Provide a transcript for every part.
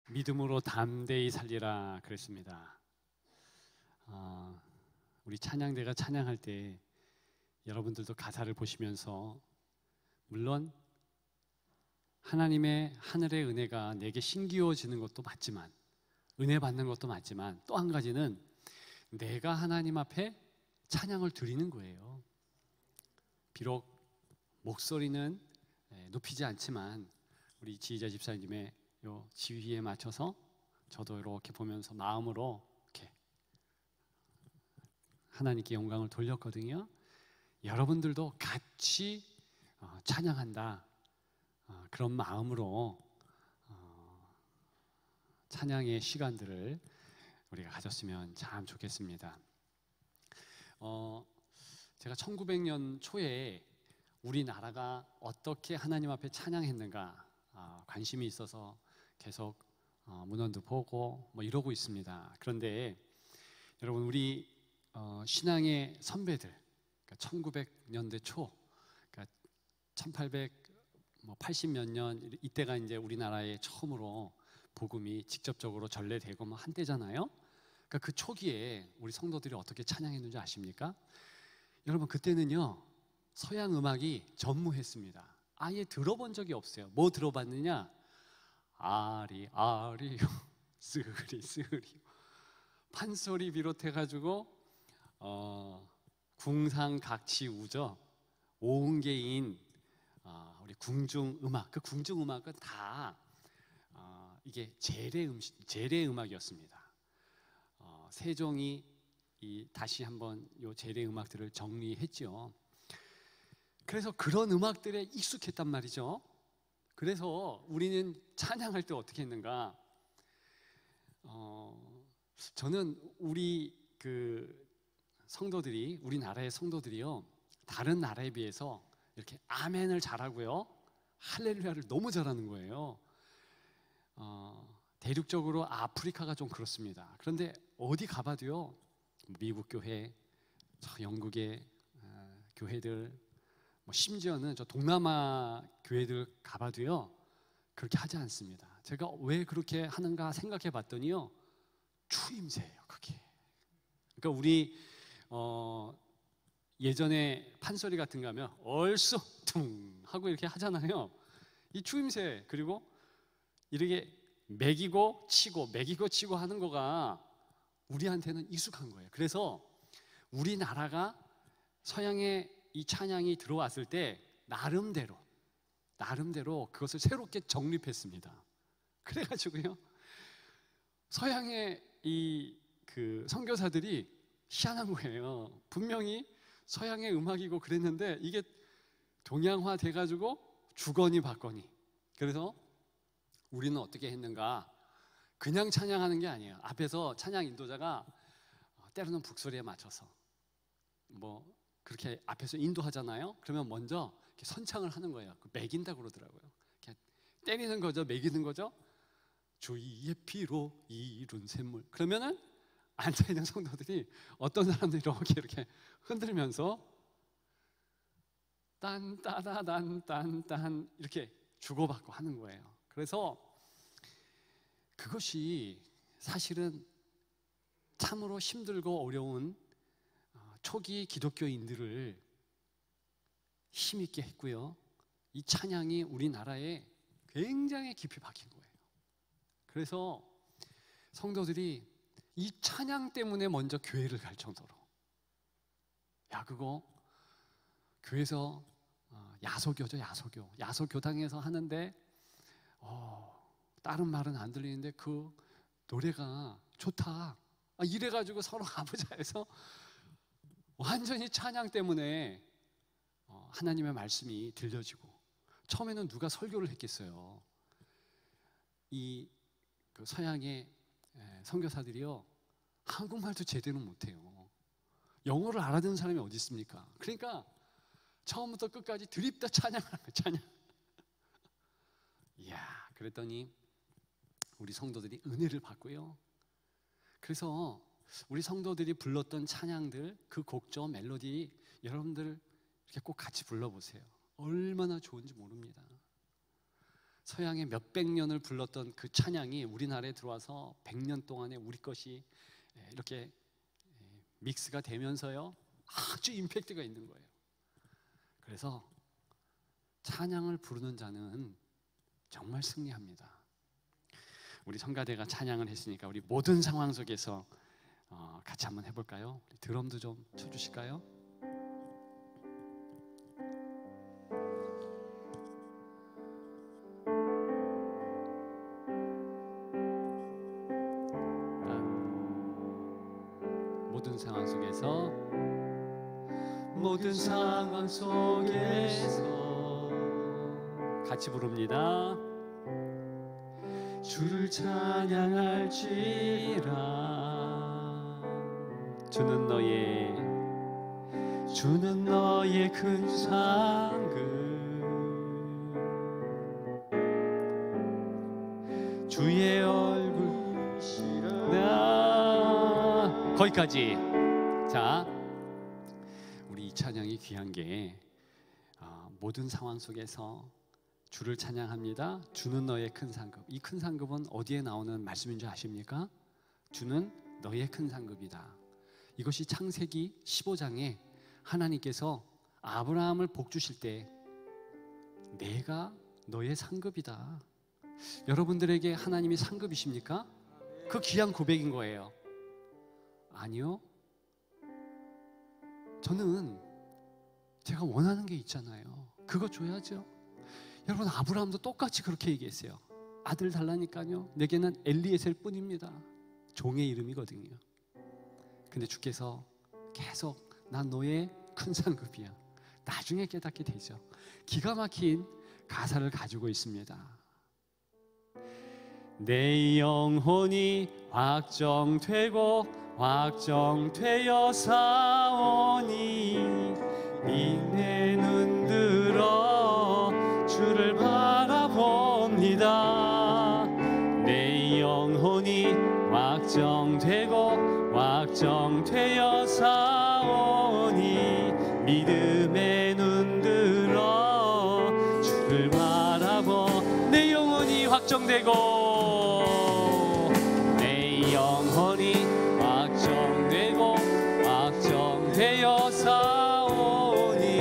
믿음으로 담대히 살리라 그랬습니다. 우리 찬양대가 찬양할 때 여러분들도 가사를 보시면서 물론 하나님의 하늘의 은혜가 내게 신기워지는 것도 맞지만, 은혜 받는 것도 맞지만, 또 한 가지는 내가 하나님 앞에 찬양을 드리는 거예요. 비록 목소리는 높이지 않지만 우리 지휘자 집사님의 요 지휘에 맞춰서 저도 이렇게 보면서 마음으로 이렇게 하나님께 영광을 돌렸거든요. 여러분들도 같이 찬양한다, 그런 마음으로 찬양의 시간들을 우리가 가졌으면 참 좋겠습니다. 제가 1900년 초에 우리나라가 어떻게 하나님 앞에 찬양했는가 관심이 있어서 계속 문헌도 보고 뭐 이러고 있습니다. 그런데 여러분, 우리 신앙의 선배들, 그러니까 1900년대 초, 그러니까 1880 몇 년 이때가 이제 우리나라에 처음으로 복음이 직접적으로 전래되고 뭐 한때잖아요. 그러니까 그 초기에 우리 성도들이 어떻게 찬양했는지 아십니까? 여러분, 그때는요 서양 음악이 전무했습니다. 아예 들어본 적이 없어요. 뭐 들어봤느냐? 아리 아리요 쓰리 쓰리, 판소리 비롯해가지고 궁상각치우죠, 오은계인, 우리 궁중음악, 그 궁중음악은 다 이게 재래 음악이었습니다. 세종이 다시 한번 요 재래 음악들을 정리했죠. 그래서 그런 음악들에 익숙했단 말이죠. 그래서 우리는 찬양할 때 어떻게 했는가? 저는 우리 성도들이, 우리나라의 성도들이요, 다른 나라에 비해서 이렇게 아멘을 잘하고요, 할렐루야를 너무 잘하는 거예요. 대륙적으로 아프리카가 좀 그렇습니다. 그런데 어디 가봐도요, 미국 교회, 영국의 교회들, 심지어는 저 동남아 교회들 가봐도요 그렇게 하지 않습니다. 제가 왜 그렇게 하는가 생각해 봤더니요, 추임새예요, 그게. 그러니까 우리 예전에 판소리 같은 거 하면 얼쑤 퉁 하고 이렇게 하잖아요. 이 추임새, 그리고 이렇게 매기고 치고 하는 거가 우리한테는 익숙한 거예요. 그래서 우리나라가 서양의 이 찬양이 들어왔을 때 나름대로 그것을 새롭게 정립했습니다. 그래가지고요, 서양의 선교사들이 희한한 거예요. 분명히 서양의 음악이고 그랬는데 이게 동양화 돼가지고 주거니 받거니. 그래서 우리는 어떻게 했는가? 그냥 찬양하는 게 아니에요. 앞에서 찬양 인도자가 때로는 북소리에 맞춰서 그렇게 앞에서 인도하잖아요. 그러면 먼저 이렇게 선창을 하는 거예요. 매긴다고 그러더라고요. 이렇게 때리는 거죠, 매기는 거죠. 주의 피로 이룬 샘물. 그러면은 앉아있는 성도들이, 어떤 사람들이 이렇게 흔들면서 딴따다단딴딴 이렇게 주고받고 하는 거예요. 그래서 그것이 사실은 참으로 힘들고 어려운 초기 기독교인들을 힘있게 했고요, 이 찬양이 우리나라에 굉장히 깊이 박힌 거예요. 그래서 성도들이 이 찬양 때문에 먼저 교회를 갈 정도로, 그거 교회에서 야소교죠, 야소교당에서 하는데 다른 말은 안 들리는데 그 노래가 좋다, 이래가지고 서로 가보자 해서 완전히 찬양 때문에 하나님의 말씀이 들려지고. 처음에는 누가 설교를 했겠어요. 그 서양의 선교사들이요, 한국말도 제대로 못해요. 영어를 알아듣는 사람이 어디 있습니까? 그러니까 처음부터 끝까지 드립다 찬양하는 거예요, 찬양. 이야, 그랬더니 우리 성도들이 은혜를 받고요. 그래서 우리 성도들이 불렀던 찬양들, 그 곡조, 멜로디, 여러분들 이렇게 꼭 같이 불러보세요. 얼마나 좋은지 모릅니다. 서양의 몇백 년을 불렀던 그 찬양이 우리나라에 들어와서 100년 동안에 우리 것이 이렇게 믹스가 되면서요 아주 임팩트가 있는 거예요. 그래서 찬양을 부르는 자는 정말 승리합니다. 우리 성가대가 찬양을 했으니까 우리 모든 상황 속에서 같이 한번 해볼까요? 드럼도 좀 쳐주실까요? 모든 상황 속에서 모든 상황 속에서 같이 부릅니다. 주를 찬양할지라. 주는 너의 큰 상급, 주의 얼굴이시라. 거기까지. 자, 우리 이 찬양이 귀한 게 모든 상황 속에서 주를 찬양합니다. 주는 너의 큰 상급. 이 큰 상급은 어디에 나오는 말씀인 줄 아십니까? 주는 너의 큰 상급이다. 이것이 창세기 15장에 하나님께서 아브라함을 복 주실 때 내가 너의 상급이다. 여러분들에게 하나님이 상급이십니까? 그 귀한 고백인 거예요. 아니요. 저는 제가 원하는 게 있잖아요. 그거 줘야죠. 여러분, 아브라함도 똑같이 그렇게 얘기했어요. 아들 달라니까요. 내게는 엘리에셀 뿐입니다. 종의 이름이거든요. 근데 주께서 계속 난 너의 큰 상급이야. 나중에 깨닫게 되죠. 기가 막힌 가사를 가지고 있습니다. 내 영혼이 확정되고 확정되어 사오니 내 눈 들어 주를 바라봅니다. 내 영혼이 확정되고 확정되어 사오니 믿음의 눈 들어 주를 바라보. 내 영혼이 확정되고 내 영혼이 확정되고 확정되어 사오니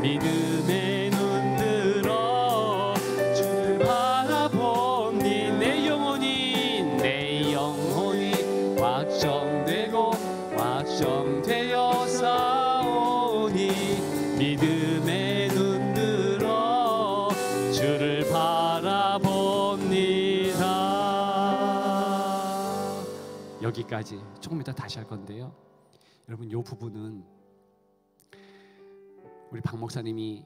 믿음의 눈 들어 주를 바라보니 내 영혼이 확정되고 확정되어 사오니 믿음의 눈 들어 주를 바라봅니다. 여기까지. 조금 이따 다시 할 건데요, 여러분, 이 부분은 우리 박 목사님이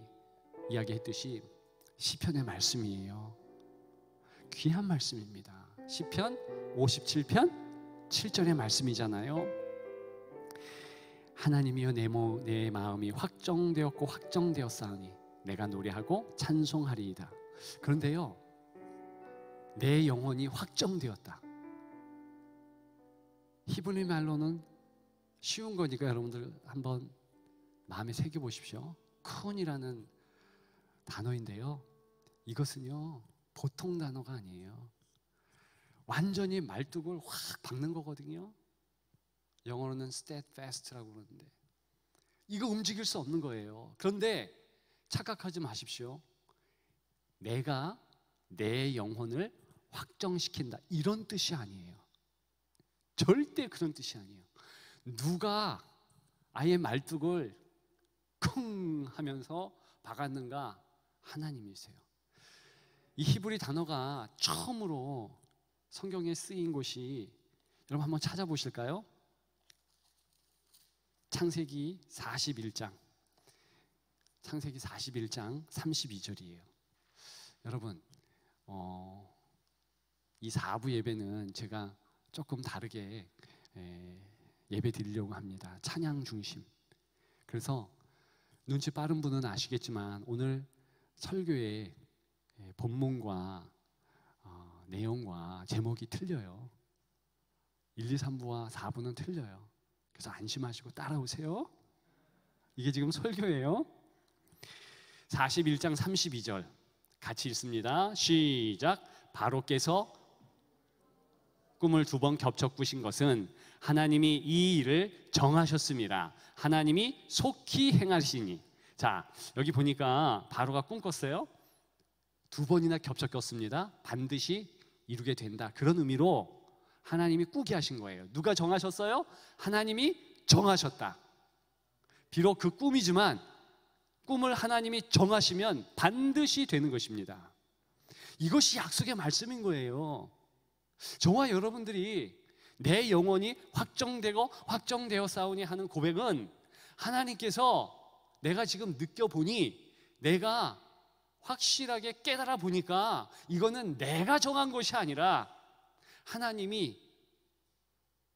이야기했듯이 시편의 말씀이에요. 귀한 말씀입니다. 시편 57편 7절의 말씀이잖아요. 하나님이여 내 마음이 확정되었고 확정되었사오니 내가 노래하고 찬송하리이다. 그런데요, 내 영혼이 확정되었다. 히브리 말로는 쉬운 거니까 여러분들 한번 마음에 새겨보십시오. 쿤이라는 단어인데요, 이것은요 보통 단어가 아니에요. 완전히 말뚝을 확 박는 거거든요. 영어로는 steadfast라고 그러는데 이거 움직일 수 없는 거예요. 그런데 착각하지 마십시오. 내가 내 영혼을 확정시킨다, 이런 뜻이 아니에요. 절대 그런 뜻이 아니에요. 누가 아예 말뚝을 쿵 하면서 박았는가? 하나님이세요. 이 히브리 단어가 처음으로 성경에 쓰인 곳이, 여러분 한번 찾아보실까요? 창세기 41장 32절이에요. 여러분, 이 4부 예배는 제가 조금 다르게 예배 드리려고 합니다. 찬양 중심. 그래서 눈치 빠른 분은 아시겠지만 오늘 설교의 본문과 내용과 제목이 틀려요. 1, 2, 3부와 4부는 틀려요. 그래서 안심하시고 따라오세요. 이게 지금 설교예요. 41장 32절 같이 읽습니다. 시작. 바로께서 꿈을 2번 겹쳐 꾸신 것은 하나님이 이 일을 정하셨습니다. 하나님이 속히 행하시니. 자, 여기 보니까 바로가 꿈 꿨어요. 2번이나 겹쳐 꼈습니다. 반드시 이루게 된다. 그런 의미로 하나님이 꾸게 하신 거예요. 누가 정하셨어요? 하나님이 정하셨다. 비록 그 꿈이지만 꿈을 하나님이 정하시면 반드시 되는 것입니다. 이것이 약속의 말씀인 거예요. 저와 여러분들이 내 영혼이 확정되어 싸우니 하는 고백은 하나님께서 내가 지금 느껴보니, 내가 확실하게 깨달아 보니까 이거는 내가 정한 것이 아니라 하나님이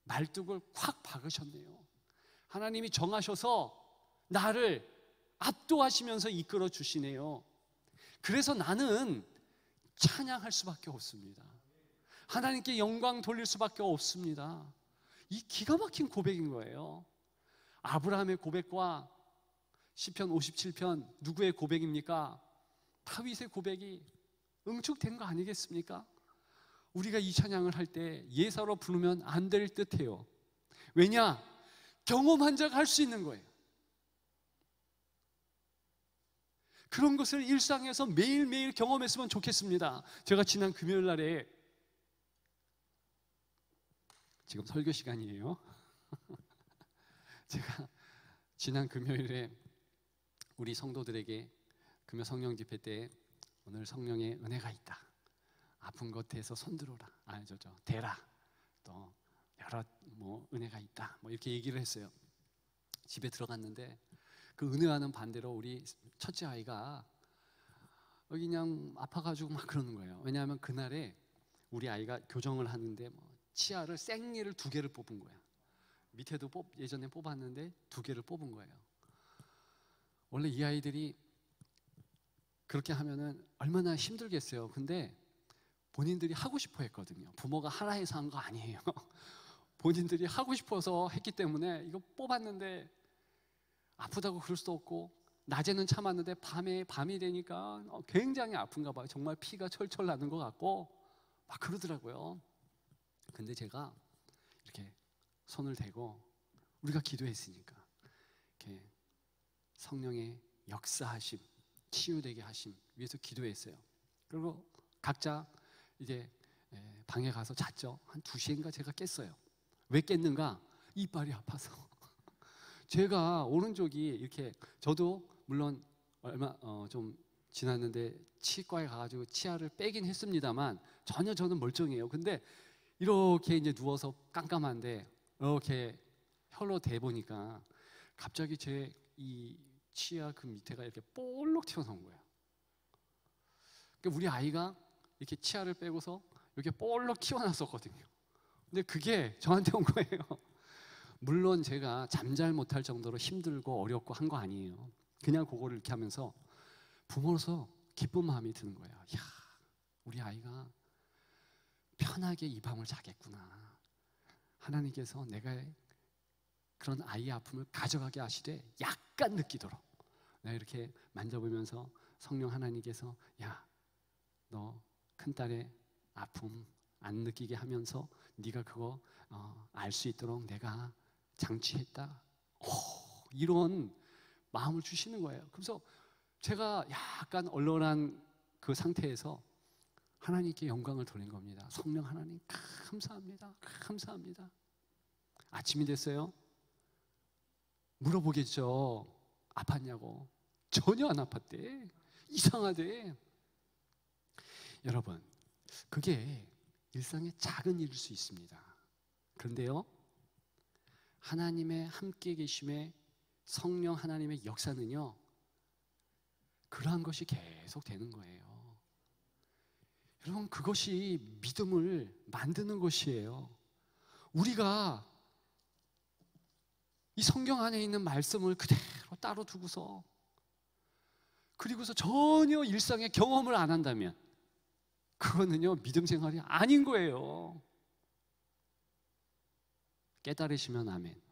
말뚝을 콱 박으셨네요. 하나님이 정하셔서 나를 압도하시면서 이끌어 주시네요. 그래서 나는 찬양할 수밖에 없습니다. 하나님께 영광 돌릴 수밖에 없습니다. 이 기가 막힌 고백인 거예요. 아브라함의 고백과 시편 57편 누구의 고백입니까? 다윗의 고백이 응축된 거 아니겠습니까? 우리가 이 찬양을 할 때 예사로 부르면 안 될 듯해요. 왜냐? 경험한 자가 할 수 있는 거예요. 그런 것을 일상에서 매일매일 경험했으면 좋겠습니다. 제가 지난 금요일 날에, 지금 설교 시간이에요. 제가 지난 금요일에 우리 성도들에게 금요 성령 집회 때 오늘 성령의 은혜가 있다. 아픈 것에서 손들어라. 대라. 또 여러 은혜가 있다. 이렇게 얘기를 했어요. 집에 들어갔는데 그 은혜와는 반대로 우리 첫째 아이가 여기 그냥 아파가지고 막 그러는 거예요. 왜냐하면 그날에 우리 아이가 교정을 하는데 치아를 생리를 2개를 뽑은 거야. 밑에도 예전에 뽑았는데 2개를 뽑은 거예요. 원래 이 아이들이 그렇게 하면은 얼마나 힘들겠어요. 근데 본인들이 하고 싶어 했거든요. 부모가 하라 해서 한 거 아니에요. 본인들이 하고 싶어서 했기 때문에 이거 뽑았는데 아프다고 그럴 수도 없고, 낮에는 참았는데 밤이 되니까 굉장히 아픈가 봐요. 정말 피가 철철 나는 것 같고 막 그러더라고요. 근데 제가 이렇게 손을 대고 우리가 기도했으니까 이렇게 성령의 역사하심, 치유되게 하심 위해서 기도했어요. 그리고 각자 이제 방에 가서 잤죠. 한 2시인가 제가 깼어요. 왜 깼는가? 이빨이 아파서. 제가 오른쪽이 이렇게, 저도 물론 얼마 좀 지났는데 치과에 가가지고 치아를 빼긴 했습니다만 전혀 저는 멀쩡해요. 근데 이렇게 이제 누워서 깜깜한데 이렇게 혈로 대보니까 갑자기 제 이 치아 그 밑에가 이렇게 볼록 튀어나온 거예요. 그러니까 우리 아이가 이렇게 치아를 빼고서 이렇게 볼록 튀어나왔었거든요. 근데 그게 저한테 온 거예요. 물론 제가 잠잘 못할 정도로 힘들고 어렵고 한 거 아니에요. 그냥 그거를 이렇게 하면서 부모로서 기쁜 마음이 드는 거예요. 야, 우리 아이가 편하게 이 밤을 자겠구나. 하나님께서 내가 그런 아이의 아픔을 가져가게 하시되 약간 느끼도록 내가 이렇게 만져보면서 성령 하나님께서 야, 너 큰딸의 아픔 안 느끼게 하면서 네가 그거 알 수 있도록 내가 장치했다. 이런 마음을 주시는 거예요. 그래서 제가 약간 얼얼한 그 상태에서 하나님께 영광을 돌린 겁니다. 성령 하나님 감사합니다. 감사합니다. 아침이 됐어요. 물어보겠죠. 아팠냐고. 전혀 안 아팠대. 이상하대. 여러분, 그게 일상의 작은 일일 수 있습니다. 그런데요, 하나님의 함께 계심의 성령 하나님의 역사는요, 그러한 것이 계속 되는 거예요. 여러분, 그것이 믿음을 만드는 것이에요. 우리가 이 성경 안에 있는 말씀을 그대로 따로 두고서, 그리고서 전혀 일상의 경험을 안 한다면 그거는요 믿음 생활이 아닌 거예요. 깨달으시면 아멘.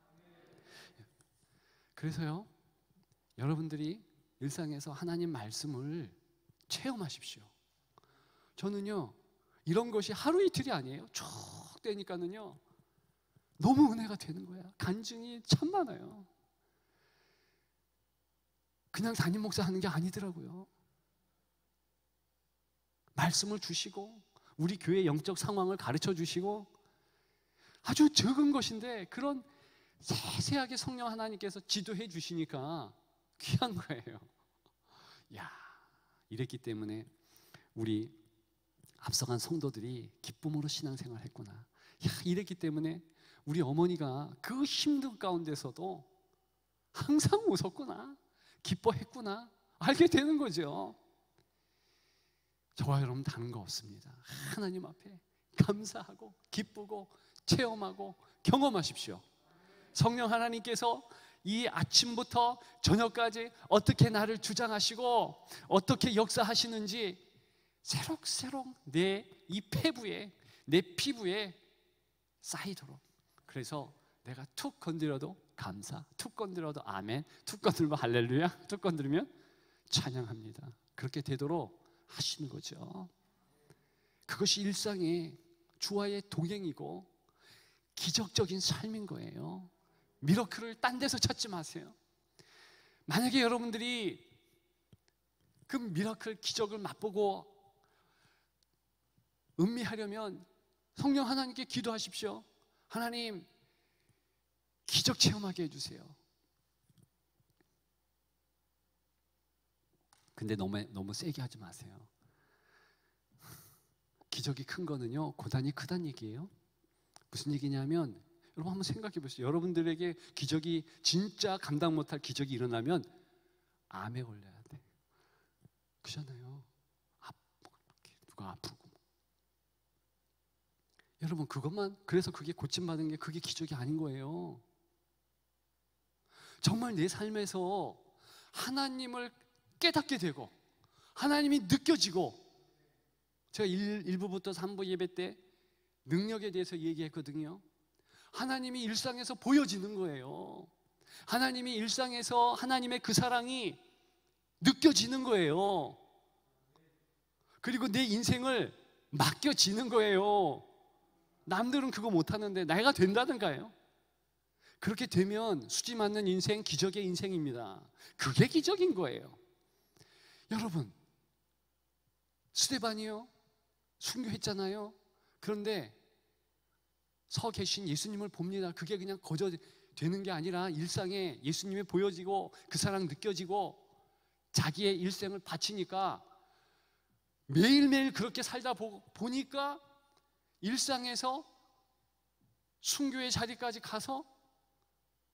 그래서요, 여러분들이 일상에서 하나님 말씀을 체험하십시오. 저는요, 이런 것이 하루 이틀이 아니에요. 쭉 되니까는요, 너무 은혜가 되는 거야. 간증이 참 많아요. 그냥 담임 목사 하는 게 아니더라고요. 말씀을 주시고 우리 교회 영적 상황을 가르쳐 주시고 아주 적은 것인데 그런 세세하게 성령 하나님께서 지도해 주시니까 귀한 거예요. 야, 이랬기 때문에 우리 앞서간 성도들이 기쁨으로 신앙생활을 했구나. 야, 이랬기 때문에 우리 어머니가 그 힘든 가운데서도 항상 웃었구나, 기뻐했구나, 알게 되는 거죠. 저와 여러분 다른 거 없습니다. 하나님 앞에 감사하고 기쁘고 체험하고 경험하십시오. 성령 하나님께서 이 아침부터 저녁까지 어떻게 나를 주장하시고 어떻게 역사하시는지 새록새록 내 이 폐부에, 내 피부에 쌓이도록. 그래서 내가 툭 건드려도 감사, 툭 건드려도 아멘, 툭 건드리면 할렐루야, 툭 건드리면 찬양합니다. 그렇게 되도록 하시는 거죠. 그것이 일상의 주와의 동행이고 기적적인 삶인 거예요. 미러클을 딴 데서 찾지 마세요. 만약에 여러분들이 그 미러클 기적을 맛보고 음미하려면 성령 하나님께 기도하십시오. 하나님, 기적 체험하게 해주세요. 근데 너무 세게 하지 마세요. 기적이 큰 거는요, 고단이 크다는 얘기예요. 무슨 얘기냐면, 여러분 한번 생각해 보세요. 여러분들에게 기적이, 진짜 감당 못할 기적이 일어나면 암에 걸려야 돼. 그렇잖아요. 누가 아프고. 여러분 그것만, 그래서 그게 고침받은 게 그게 기적이 아닌 거예요. 정말 내 삶에서 하나님을 깨닫게 되고 하나님이 느껴지고, 제가 1부부터 3부 예배 때 능력에 대해서 얘기했거든요. 하나님이 일상에서 보여지는 거예요. 하나님이 일상에서 하나님의 그 사랑이 느껴지는 거예요. 그리고 내 인생을 맡겨지는 거예요. 남들은 그거 못하는데 내가 된다든가요. 그렇게 되면 수지 맞는 인생, 기적의 인생입니다. 그게 기적인 거예요. 여러분, 스데반이요, 순교했잖아요. 그런데 서 계신 예수님을 봅니다. 그게 그냥 거저 되는 게 아니라 일상에 예수님이 보여지고 그 사랑 느껴지고 자기의 일생을 바치니까 매일매일 그렇게 살다 보니까 일상에서 순교의 자리까지 가서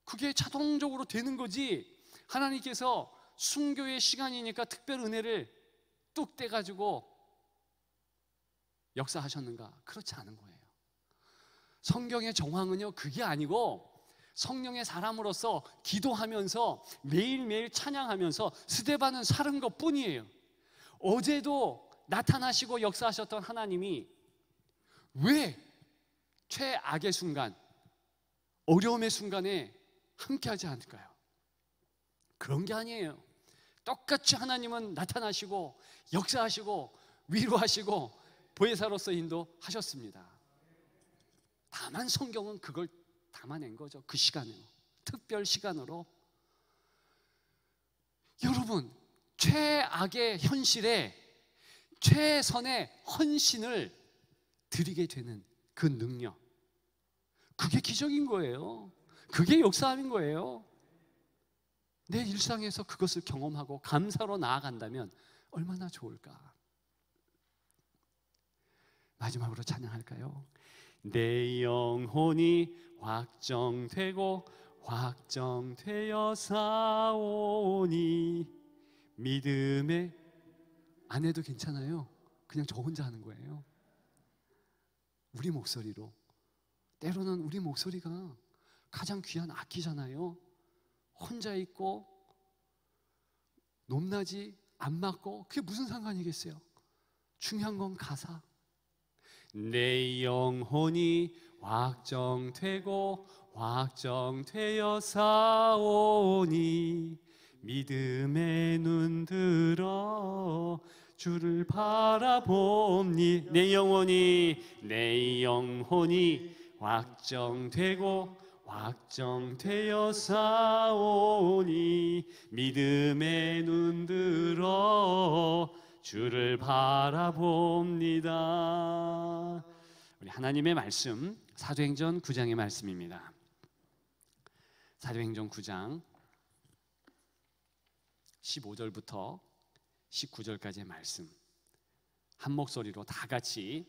그게 자동적으로 되는 거지, 하나님께서 순교의 시간이니까 특별 은혜를 뚝 떼가지고 역사하셨는가? 그렇지 않은 거예요. 성경의 정황은요, 그게 아니고 성령의 사람으로서 기도하면서 매일매일 찬양하면서 스데반은 사는 것 뿐이에요. 어제도 나타나시고 역사하셨던 하나님이 왜 최악의 순간, 어려움의 순간에 함께하지 않을까요? 그런 게 아니에요. 똑같이 하나님은 나타나시고 역사하시고 위로하시고 보혜사로서 인도하셨습니다. 다만 성경은 그걸 담아낸 거죠. 그 시간으로, 특별 시간으로. 여러분, 최악의 현실에 최선의 헌신을 드리게 되는 그 능력, 그게 기적인 거예요. 그게 역사함인 거예요. 내 일상에서 그것을 경험하고 감사로 나아간다면 얼마나 좋을까. 마지막으로 찬양할까요? 내 영혼이 확정되고 확정되어 사오니 믿음에, 안 해도 괜찮아요. 그냥 저 혼자 하는 거예요. 우리 목소리로. 때로는 우리 목소리가 가장 귀한 악기잖아요. 혼자 있고 높낮이 안 맞고 그게 무슨 상관이겠어요? 중요한 건 가사. 내 영혼이 확정되고 확정되어 사오니 믿음의 눈 들어 주를 바라봅니. 내 영혼이 확정되어 사오니 믿음의 눈 들어 주를 바라봅니다. 우리 하나님의 말씀 사도행전 9장의 말씀입니다. 사도행전 9장 15절부터 19절까지의 말씀, 한 목소리로 다 같이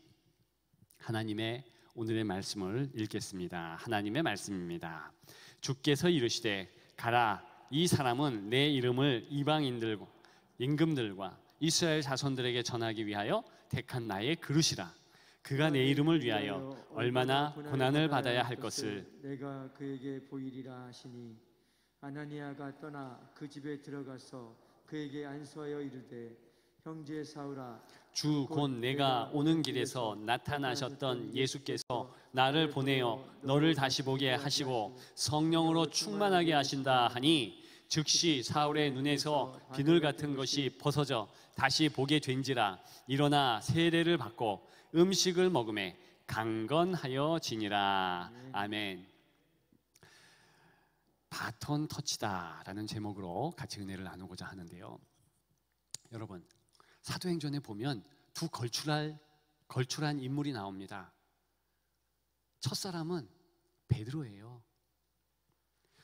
하나님의 오늘의 말씀을 읽겠습니다. 하나님의 말씀입니다. 주께서 이르시되 가라, 이 사람은 내 이름을 이방인들과 임금들과 이스라엘 자손들에게 전하기 위하여 택한 나의 그릇이라. 그가 내 이름을 위하여 얼마나 고난을 받아야 할 것을 내가 그에게 보이리라 하시니, 아나니아가 떠나 그 집에 들어가서 그에게 안수하여 이르되, 형제 사울아, 주 곧 내가 오는 길에서 나타나셨던 예수께서 나를 보내어 너를 다시 보게 하시고 성령으로 충만하게 하신다 하니, 즉시 사울의 눈에서 비늘 같은 것이 벗어져 다시 보게 된지라. 일어나 세례를 받고 음식을 먹음에 강건하여 지니라. 아멘. 바톤 터치다라는 제목으로 같이 은혜를 나누고자 하는데요. 여러분, 사도행전에 보면 두 걸출한 인물이 나옵니다. 첫 사람은 베드로예요.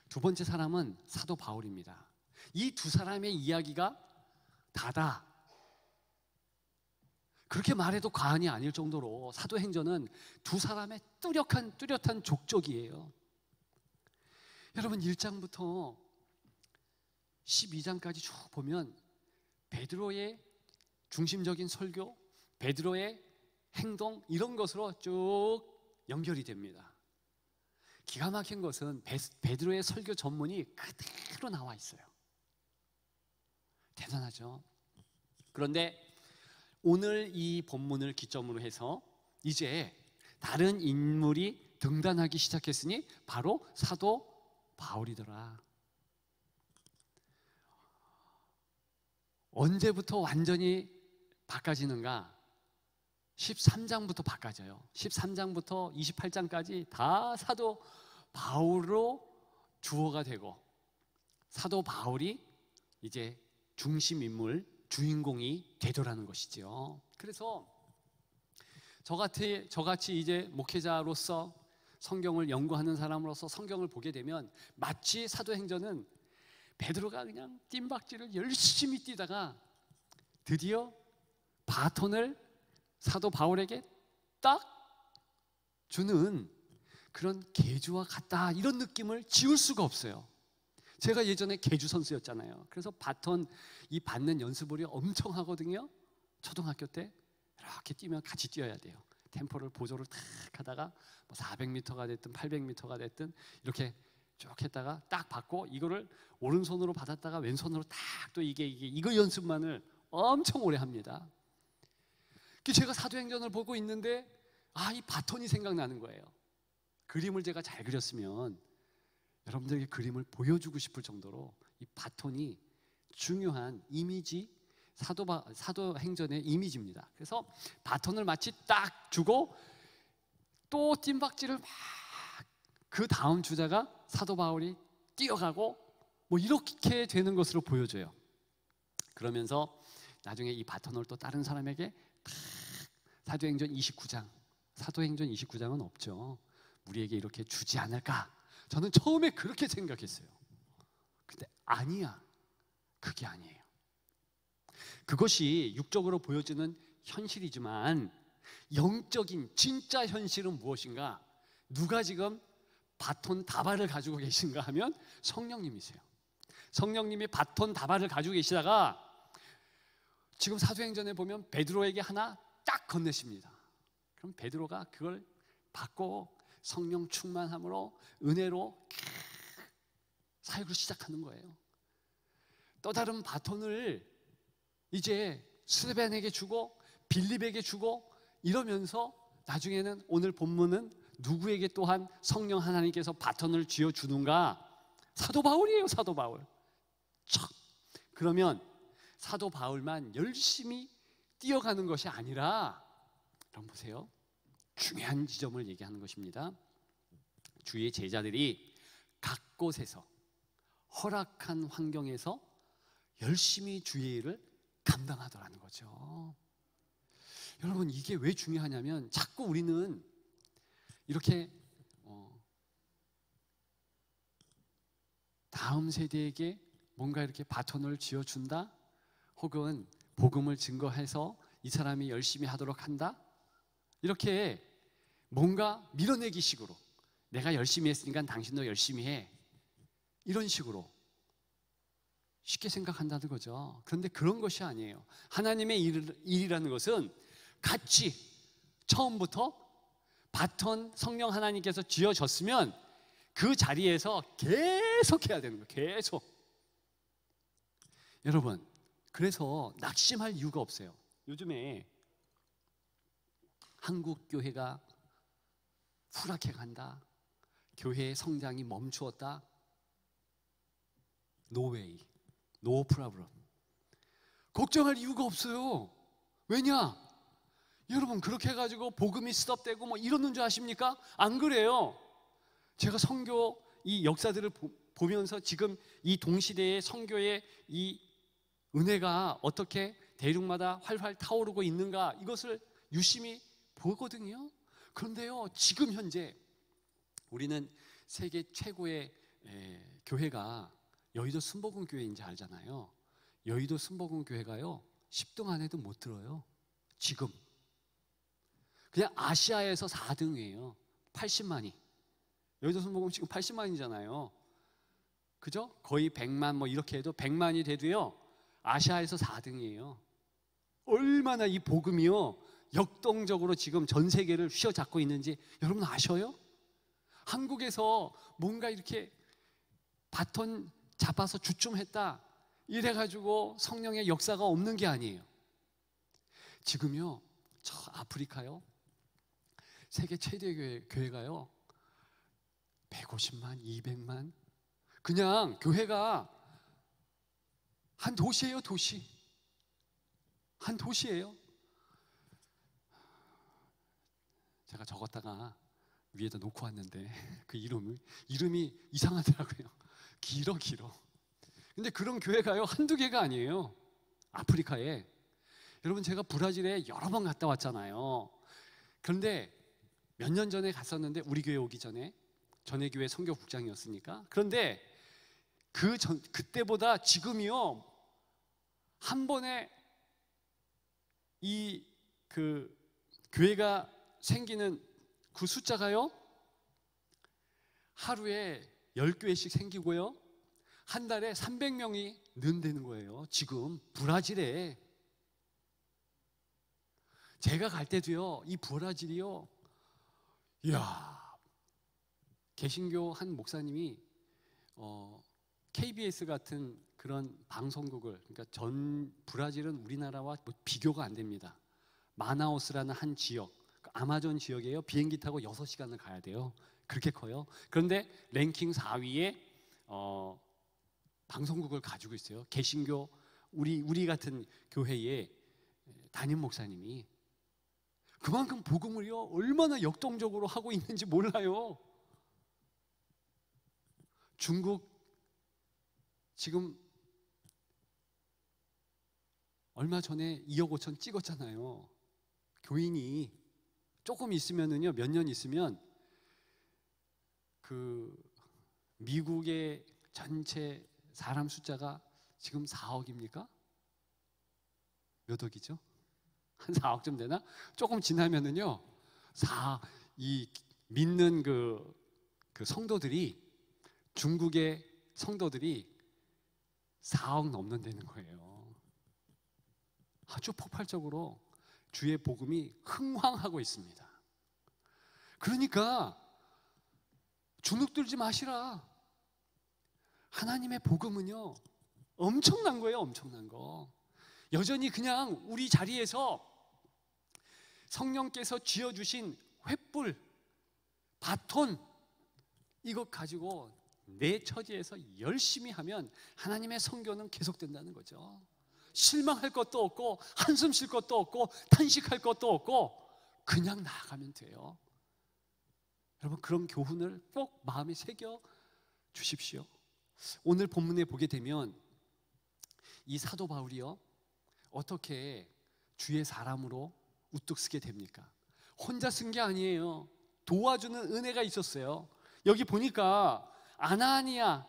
두 번째 사람은 사도 바울입니다. 이 두 사람의 이야기가 다다, 그렇게 말해도 과언이 아닐 정도로 사도행전은 두 사람의 뚜렷한 족적이에요. 여러분, 1장부터 12장까지 쭉 보면 베드로의 중심적인 설교, 베드로의 행동, 이런 것으로 쭉 연결이 됩니다. 기가 막힌 것은 베드로의 설교 전문이 그대로 나와 있어요. 대단하죠. 그런데 오늘 이 본문을 기점으로 해서 이제 다른 인물이 등단하기 시작했으니 바로 사도 바울이더라. 언제부터 완전히 바꿔지는가? 13장부터 바꿔져요. 13장부터 28장까지 다 사도 바울로 주어가 되고, 사도 바울이 이제 중심 인물, 주인공이 되더라는 것이죠. 그래서 저같이 이제 목회자로서 성경을 연구하는 사람으로서 성경을 보게 되면 마치 사도행전은 베드로가 그냥 뜀박질을 열심히 뛰다가 드디어 바톤을 사도 바울에게 딱 주는 그런 계주와 같다, 이런 느낌을 지울 수가 없어요. 제가 예전에 계주 선수였잖아요. 그래서 바톤 이 받는 연습을 엄청 하거든요. 초등학교 때 이렇게 뛰면 같이 뛰어야 돼요. 템포를 보조를 탁 하다가 400m가 됐든 800m가 됐든 이렇게 쭉 했다가 딱 받고, 이거를 오른손으로 받았다가 왼손으로 딱 또 이거 연습만을 엄청 오래 합니다. 제가 사도행전을 보고 있는데 이 바톤이 생각나는 거예요. 그림을 제가 잘 그렸으면 여러분들에게 그림을 보여주고 싶을 정도로 이 바톤이 중요한 이미지, 사도행전의 이미지입니다. 그래서 바톤을 마치 딱 주고 또 뜀박질을 막, 그 다음 주자가 사도 바울이 뛰어가고 이렇게 되는 것으로 보여져요. 그러면서 나중에 이 바톤을 또 다른 사람에게 딱, 사도행전 29장은 없죠. 우리에게 이렇게 주지 않을까? 저는 처음에 그렇게 생각했어요. 근데 아니야. 그게 아니에요. 그것이 육적으로 보여지는 현실이지만 영적인 진짜 현실은 무엇인가? 누가 지금 바톤 다발을 가지고 계신가 하면 성령님이세요. 성령님이 바톤 다발을 가지고 계시다가 지금 사도행전에 보면 베드로에게 하나 딱 건네십니다. 그럼 베드로가 그걸 받고 성령 충만함으로 은혜로 사역을 시작하는 거예요. 또 다른 바톤을 이제 스데반에게 주고 빌립에게 주고 이러면서 나중에는 오늘 본문은 누구에게 또한 성령 하나님께서 바톤을 쥐어주는가? 사도 바울이에요. 사도 바울. 그러면 사도 바울만 열심히 뛰어가는 것이 아니라, 여러분 보세요, 중요한 지점을 얘기하는 것입니다. 주의 제자들이 각 곳에서 허락한 환경에서 열심히 주의 일을 감당하더라는 거죠. 여러분, 이게 왜 중요하냐면 자꾸 우리는 이렇게 다음 세대에게 뭔가 이렇게 바톤을 쥐어준다, 혹은 복음을 증거해서 이 사람이 열심히 하도록 한다, 이렇게 뭔가 밀어내기 식으로, 내가 열심히 했으니까 당신도 열심히 해, 이런 식으로 쉽게 생각한다는 거죠. 그런데 그런 것이 아니에요. 하나님의 일이라는 것은 같이 처음부터 바톤 성령 하나님께서 쥐어줬으면 그 자리에서 계속 해야 되는 거예요. 계속. 여러분, 그래서 낙심할 이유가 없어요. 요즘에 한국 교회가 추락해 간다, 교회의 성장이 멈추었다, No way, no problem. 걱정할 이유가 없어요. 왜냐? 여러분, 그렇게 해가지고 복음이 스톱되고 뭐 이러는 줄 아십니까? 안 그래요. 제가 선교 이 역사들을 보면서 지금 이 동시대의 선교의 이 은혜가 어떻게 대륙마다 활활 타오르고 있는가, 이것을 유심히 보거든요. 그런데요, 지금 현재 우리는 세계 최고의 교회가 여의도 순복음 교회인지 알잖아요. 여의도 순복음 교회가요 10등 안에도 못 들어요. 지금 그냥 아시아에서 4등이에요. 80만이. 여의도 순복음 지금 80만이잖아요. 그죠? 거의 100만 뭐 이렇게 해도 100만이 돼도요 아시아에서 4등이에요. 얼마나 이 복음이요 역동적으로 지금 전 세계를 휘어잡고 있는지 여러분 아셔요? 한국에서 뭔가 이렇게 바톤 잡아서 주춤했다 이래가지고 성령의 역사가 없는 게 아니에요. 지금요 저 아프리카요 세계 최대 교회가요 150만, 200만, 그냥 교회가 한 도시예요. 도시. 한 도시예요. 제가 적었다가 위에다 놓고 왔는데 그 이름이 이상하더라고요. 길어. 근데 그런 교회가요 한두 개가 아니에요. 아프리카에. 여러분, 제가 브라질에 여러 번 갔다 왔잖아요. 그런데 몇 년 전에 갔었는데, 우리 교회 오기 전에 전에 교회 선교국장이었으니까. 그런데 그때보다 지금이요 한 번에 그 교회가 생기는 그 숫자가요 하루에 10교회씩 생기고요 한 달에 300명이 는다는 거예요. 지금 브라질에. 제가 갈 때도요 이 브라질이요, 이야, 개신교 한 목사님이 KBS 같은 그런 방송국을, 그러니까 전 브라질은 우리나라와 뭐 비교가 안 됩니다. 마나우스라는 한 지역, 아마존 지역이에요. 비행기 타고 6시간을 가야 돼요. 그렇게 커요. 그런데 랭킹 4위에 방송국을 가지고 있어요. 개신교 우리 같은 교회의 담임 목사님이. 그만큼 복음을요 얼마나 역동적으로 하고 있는지 몰라요. 중국 지금 얼마 전에 2억 5천 찍었잖아요. 교인이 조금 있으면은요, 몇 년 있으면 그 미국의 전체 사람 숫자가 지금 4억입니까? 몇 억이죠? 한 4억쯤 되나? 조금 지나면은요, 이 믿는 그 성도들이, 중국의 성도들이 4억 넘는다는 거예요. 아주 폭발적으로 주의 복음이 흥황하고 있습니다. 그러니까 주눅들지 마시라. 하나님의 복음은요 엄청난 거예요. 엄청난 거. 여전히 그냥 우리 자리에서 성령께서 쥐어주신 횃불, 바톤, 이것 가지고 내 처지에서 열심히 하면 하나님의 선교는 계속된다는 거죠. 실망할 것도 없고 한숨 쉴 것도 없고 탄식할 것도 없고 그냥 나아가면 돼요. 여러분, 그런 교훈을 꼭 마음에 새겨 주십시오. 오늘 본문에 보게 되면 이 사도 바울이요, 어떻게 주의 사람으로 우뚝 서게 됩니까? 혼자 쓴 게 아니에요. 도와주는 은혜가 있었어요. 여기 보니까 아나니아와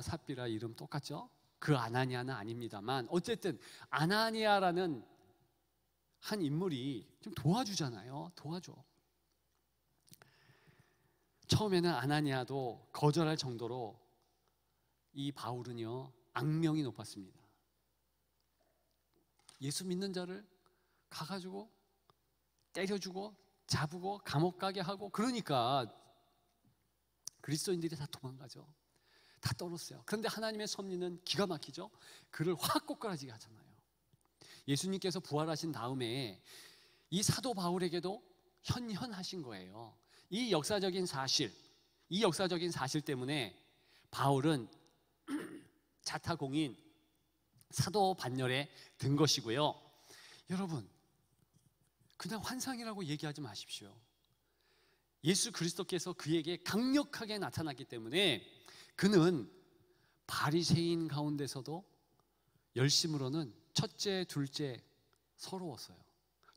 삽비라 이름 똑같죠? 그 아나니아는 아닙니다만 어쨌든 아나니아라는 한 인물이 좀 도와주잖아요. 도와줘. 처음에는 아나니아도 거절할 정도로 이 바울은요, 악명이 높았습니다. 예수 믿는 자를 가가지고 때려주고 잡고 감옥 가게 하고, 그러니까 그리스도인들이 다 도망가죠. 다 떨었어요. 그런데 하나님의 섭리는 기가 막히죠. 그를 확 꼬꾸라지게 하잖아요. 예수님께서 부활하신 다음에 이 사도 바울에게도 현현하신 거예요. 이 역사적인 사실 때문에 바울은 자타공인 사도 반열에 든 것이고요. 여러분, 그냥 환상이라고 얘기하지 마십시오. 예수 그리스도께서 그에게 강력하게 나타났기 때문에 그는 바리새인 가운데서도 열심으로는 첫째, 둘째 서러웠어요.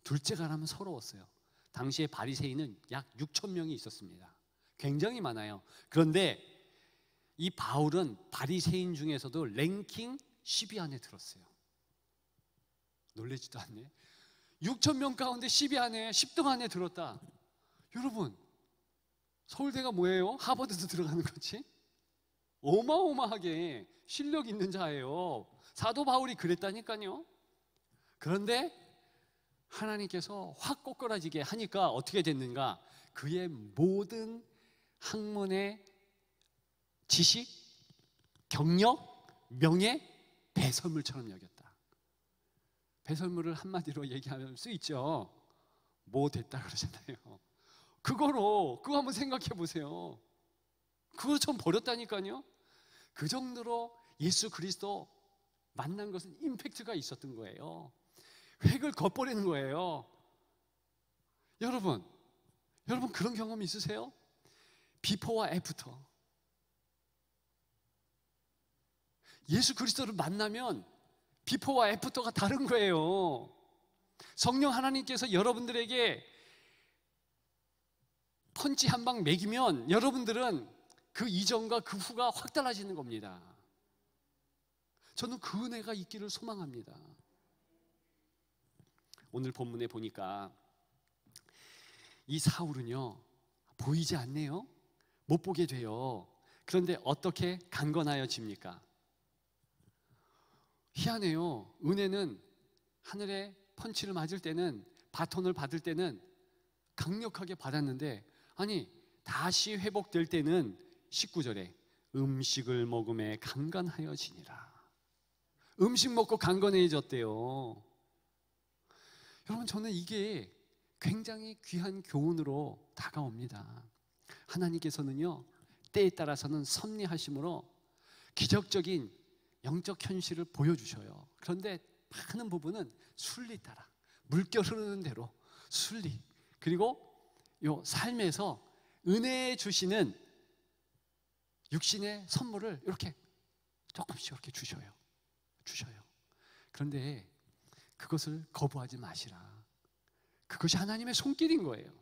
둘째가 라면 서러웠어요. 당시에 바리새인은 약 6천 명이 있었습니다. 굉장히 많아요. 그런데 이 바울은 바리새인 중에서도 랭킹 10위 안에 들었어요. 놀라지도 않네. 6천 명 가운데 10위 안에, 10등 안에 들었다. 여러분, 서울대가 뭐예요? 하버드도 들어가는 거지? 어마어마하게 실력 있는 자예요. 사도 바울이 그랬다니까요. 그런데 하나님께서 확 꼬꾸라지게 하니까 어떻게 됐는가? 그의 모든 학문의 지식, 경력, 명예, 배설물처럼 여겼다. 배설물을 한마디로 얘기할 수 있죠. 뭐 됐다 그러잖아요. 그거 한번 생각해 보세요. 그걸 좀 버렸다니까요. 그 정도로 예수 그리스도 만난 것은 임팩트가 있었던 거예요. 획을 걷버리는 거예요. 여러분 그런 경험 있으세요? 비포와 애프터. 예수 그리스도를 만나면 비포와 애프터가 다른 거예요. 성령 하나님께서 여러분들에게 펀치 한 방 먹이면 여러분들은 그 이전과 그 후가 확 달라지는 겁니다. 저는 그 은혜가 있기를 소망합니다. 오늘 본문에 보니까 이 사울은요, 보이지 않네요. 못 보게 돼요. 그런데 어떻게 강건하여집니까? 희한해요. 은혜는 하늘에 펀치를 맞을 때는, 바톤을 받을 때는 강력하게 받았는데, 아니 다시 회복될 때는 19절에 음식을 먹음에 강건하여지니라. 음식 먹고 강건해졌대요. 여러분, 저는 이게 굉장히 귀한 교훈으로 다가옵니다. 하나님께서는요, 때에 따라서는 섭리하심으로 기적적인 영적 현실을 보여주셔요. 그런데 많은 부분은 순리 따라, 물결 흐르는 대로 순리, 그리고 요 삶에서 은혜 주시는 육신의 선물을 이렇게 조금씩 이렇게 주셔요. 그런데 그것을 거부하지 마시라. 그것이 하나님의 손길인 거예요.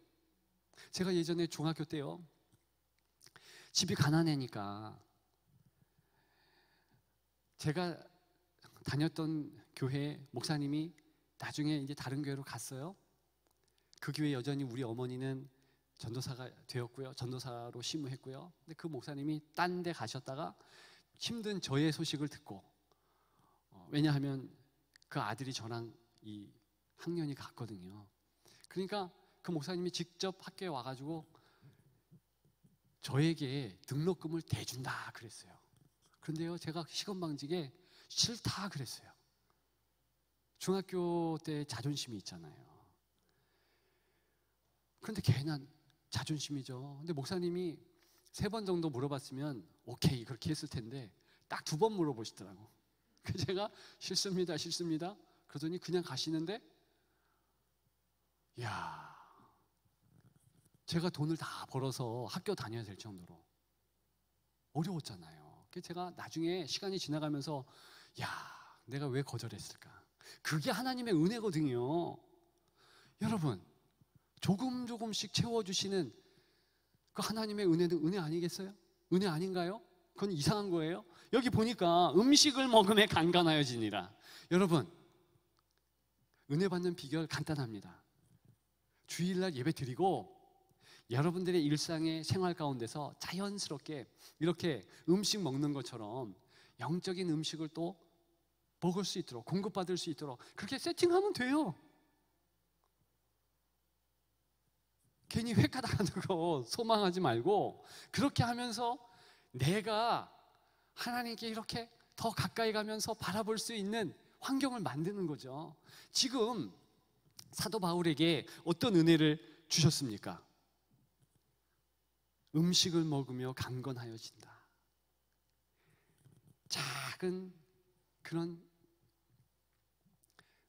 제가 예전에 중학교 때요, 집이 가난하니까 제가 다녔던 교회 목사님이 나중에 이제 다른 교회로 갔어요. 그 교회 여전히 우리 어머니는 전도사가 되었고요, 전도사로 심무했고요. 근데 그 목사님이 딴 데 가셨다가 힘든 저의 소식을 듣고, 왜냐하면 그 아들이 저랑 이 학년이 같거든요. 그러니까 그 목사님이 직접 학교에 와가지고 저에게 등록금을 대준다 그랬어요. 그런데요, 제가 시건방지게 싫다 그랬어요. 중학교 때 자존심이 있잖아요. 그런데 괜한 자존심이죠. 근데 목사님이 3번 정도 물어봤으면 오케이 그렇게 했을 텐데 딱 2번 물어보시더라고. 그 제가 싫습니다, 싫습니다. 그러더니 그냥 가시는데, 야, 제가 돈을 다 벌어서 학교 다녀야 될 정도로 어려웠잖아요. 그래서 제가 나중에 시간이 지나가면서, 야, 내가 왜 거절했을까? 그게 하나님의 은혜거든요. 여러분, 조금씩 채워주시는 그 하나님의 은혜는 은혜 아니겠어요? 은혜 아닌가요? 그건 이상한 거예요. 여기 보니까 음식을 먹음에 간간하여지니라. 여러분, 은혜 받는 비결 간단합니다. 주일날 예배 드리고 여러분들의 일상의 생활 가운데서 자연스럽게 이렇게 음식 먹는 것처럼 영적인 음식을 또 먹을 수 있도록, 공급받을 수 있도록 그렇게 세팅하면 돼요. 괜히 획가닥하는 거 소망하지 말고 그렇게 하면서 내가 하나님께 이렇게 더 가까이 가면서 바라볼 수 있는 환경을 만드는 거죠. 지금 사도 바울에게 어떤 은혜를 주셨습니까? 음식을 먹으며 강건하여진다. 작은 그런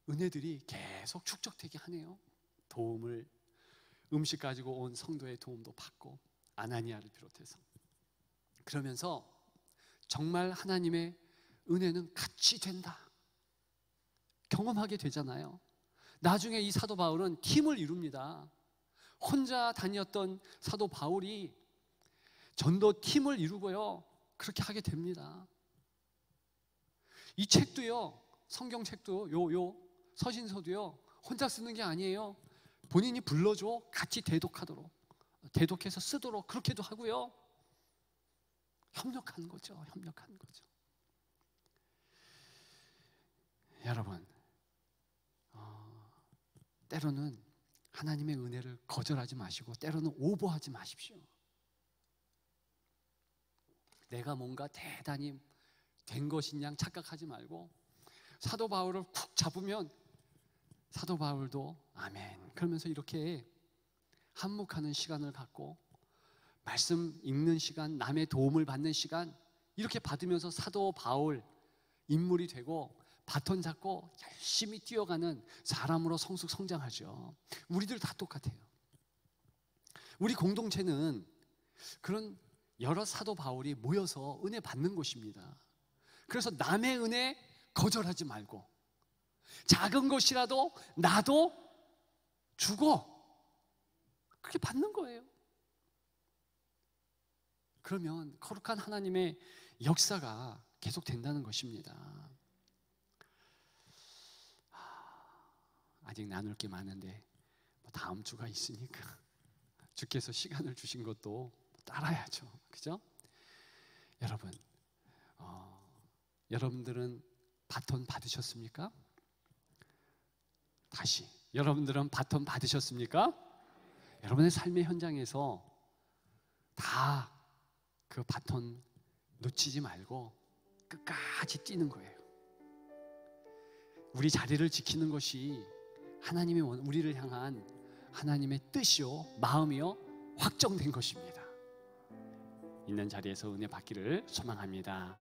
은혜들이 계속 축적되게 하네요. 도움을, 음식 가지고 온 성도의 도움도 받고, 아나니아를 비롯해서. 그러면서 정말 하나님의 은혜는 같이 된다 경험하게 되잖아요. 나중에 이 사도 바울은 팀을 이룹니다. 혼자 다녔던 사도 바울이 전도 팀을 이루고요, 그렇게 하게 됩니다. 이 책도요, 성경책도 요 서신서도요, 혼자 쓰는 게 아니에요. 본인이 불러줘 같이 대독해서 쓰도록 그렇게도 하고요. 협력하는 거죠. 협력하는 거죠. 여러분, 때로는 하나님의 은혜를 거절하지 마시고 때로는 오버하지 마십시오. 내가 뭔가 대단히 된 것인 양 착각하지 말고 사도 바울을 쿡 잡으면 사도 바울도 아멘 그러면서 이렇게 한몫하는 시간을 갖고 말씀 읽는 시간, 남의 도움을 받는 시간 이렇게 받으면서 사도 바울 인물이 되고 바톤 잡고 열심히 뛰어가는 사람으로 성숙 성장하죠. 우리들 다 똑같아요. 우리 공동체는 그런 여러 사도 바울이 모여서 은혜 받는 곳입니다. 그래서 남의 은혜 거절하지 말고 작은 것이라도 나도 주고 그렇게 받는 거예요. 그러면 거룩한 하나님의 역사가 계속 된다는 것입니다. 아직 나눌 게 많은데 다음 주가 있으니까 주께서 시간을 주신 것도 따라야죠. 그죠? 여러분, 여러분들은 바톤 받으셨습니까? 다시, 여러분들은 바톤 받으셨습니까? 여러분의 삶의 현장에서 다 그 바톤 놓치지 말고 끝까지 뛰는 거예요. 우리 자리를 지키는 것이 하나님의 우리를 향한 하나님의 뜻이요, 마음이요, 확정된 것입니다. 있는 자리에서 은혜 받기를 소망합니다.